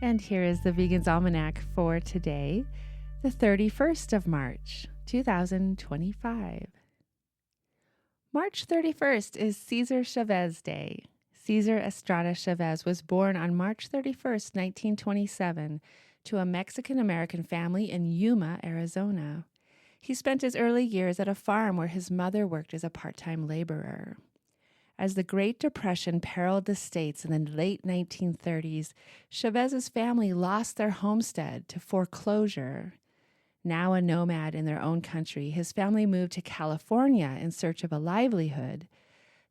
And here is the Vegan's Almanac for today, the 31st of March, 2025. March 31st is Cesar Chavez Day. Cesar Estrada Chavez was born on March 31st, 1927, to a Mexican-American family in Yuma, Arizona. He spent his early years at a farm where his mother worked as a part-time laborer. As the Great Depression periled the states in the late 1930s, Chavez's family lost their homestead to foreclosure. Now a nomad in their own country, his family moved to California in search of a livelihood.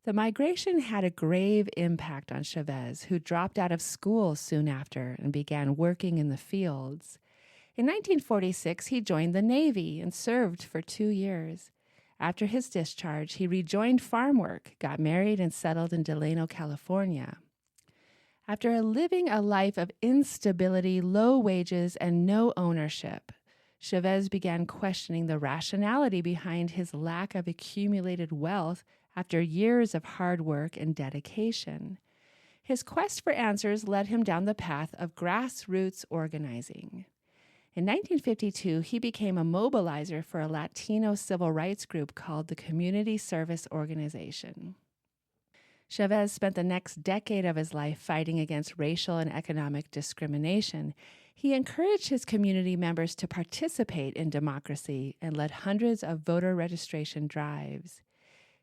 The migration had a grave impact on Chavez, who dropped out of school soon after and began working in the fields. In 1946, he joined the Navy and served for 2 years. After his discharge, he rejoined farm work, got married, and settled in Delano, California. After living a life of instability, low wages, and no ownership, Chavez began questioning the rationality behind his lack of accumulated wealth after years of hard work and dedication. His quest for answers led him down the path of grassroots organizing. In 1952, he became a mobilizer for a Latino civil rights group called the Community Service Organization. Chavez spent the next decade of his life fighting against racial and economic discrimination. He encouraged his community members to participate in democracy and led hundreds of voter registration drives.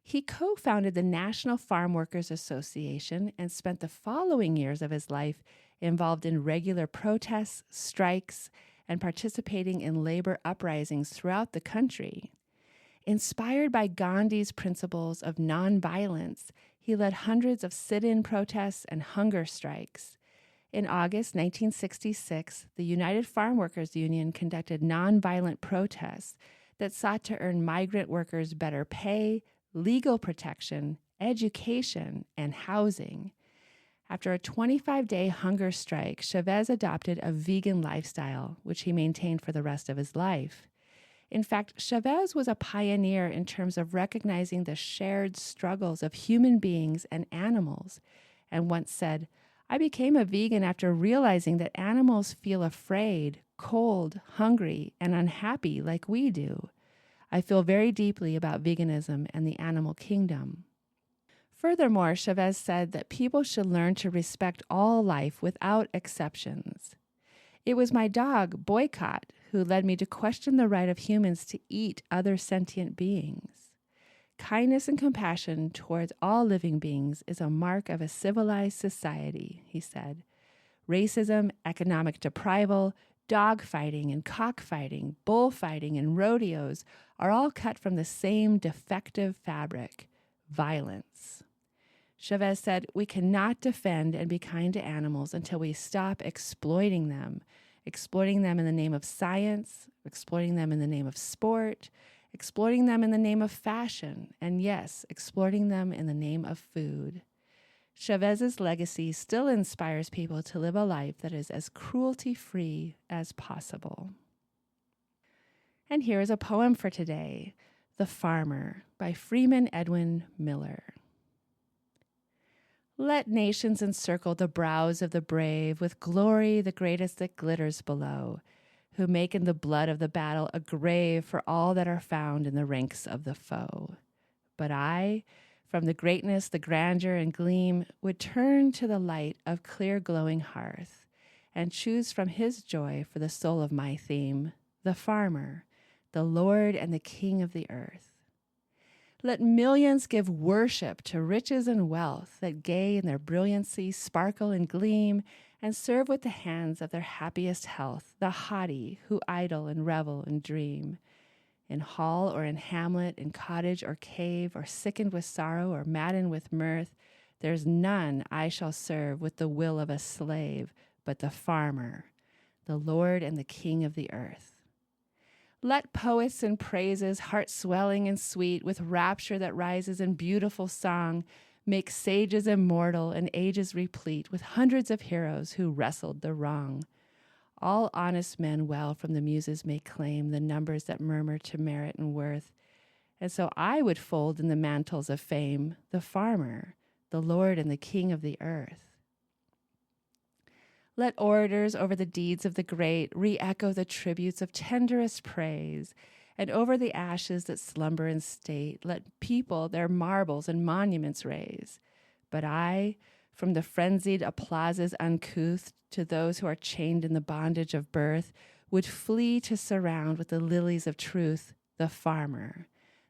He co-founded the National Farm Workers Association and spent the following years of his life involved in regular protests, strikes, and participating in labor uprisings throughout the country. Inspired by Gandhi's principles of nonviolence, he led hundreds of sit-in protests and hunger strikes. In August 1966, the United Farm Workers Union conducted nonviolent protests that sought to earn migrant workers better pay, legal protection, education, and housing. After a 25-day hunger strike, Chavez adopted a vegan lifestyle, which he maintained for the rest of his life. In fact, Chavez was a pioneer in terms of recognizing the shared struggles of human beings and animals, and once said, "I became a vegan after realizing that animals feel afraid, cold, hungry, and unhappy like we do. I feel very deeply about veganism and the animal kingdom." Furthermore, Chavez said that people should learn to respect all life without exceptions. It was my dog, Boycott, who led me to question the right of humans to eat other sentient beings. Kindness and compassion towards all living beings is a mark of a civilized society, he said. Racism, economic deprival, dogfighting and cockfighting, bullfighting and rodeos are all cut from the same defective fabric, violence. Chavez said, "We cannot defend and be kind to animals until we stop exploiting them in the name of science, exploiting them in the name of sport, exploiting them in the name of fashion, and yes, exploiting them in the name of food." Chavez's legacy still inspires people to live a life that is as cruelty-free as possible. And here is a poem for today, The Farmer, by Freeman Edwin Miller. Let nations encircle the brows of the brave with glory the greatest that glitters below, who make in the blood of the battle a grave for all that are found in the ranks of the foe. But I, from the greatness, the grandeur, and gleam, would turn to the light of clear glowing hearth, and choose from his joy for the soul of my theme, the farmer, the Lord and the King of the earth. Let millions give worship to riches and wealth that gay in their brilliancy sparkle and gleam, and serve with the hands of their happiest health the haughty who idle and revel and dream. In hall or in hamlet, in cottage or cave, or sickened with sorrow or maddened with mirth, there's none I shall serve with the will of a slave, but the farmer, the Lord and the King of the earth. Let poets in praises, heart-swelling and sweet, with rapture that rises in beautiful song, make sages immortal and ages replete with hundreds of heroes who wrestled the wrong. All honest men well from the muses may claim the numbers that murmur to merit and worth. And so I would fold in the mantles of fame the farmer, the Lord and the King of the earth. Let orators over the deeds of the great re-echo the tributes of tenderest praise, and over the ashes that slumber in state, let people their marbles and monuments raise. But I, from the frenzied applauses uncouth to those who are chained in the bondage of birth, would flee to surround with the lilies of truth the farmer,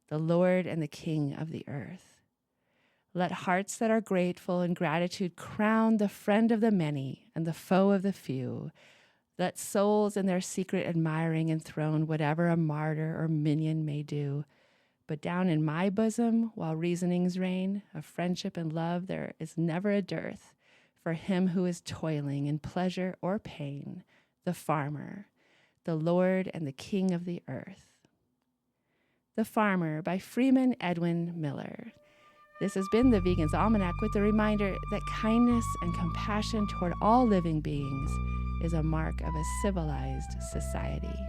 the Lord and the King of the earth. Let hearts that are grateful in gratitude crown the friend of the many and the foe of the few. Let souls in their secret admiring enthrone whatever a martyr or minion may do. But down in my bosom, while reasonings reign, of friendship and love there is never a dearth for him who is toiling in pleasure or pain, the farmer, the Lord and the King of the earth. The Farmer by Freeman, Edwin, Miller. This has been the Vegan's Almanac with the reminder that kindness and compassion toward all living beings is a mark of a civilized society.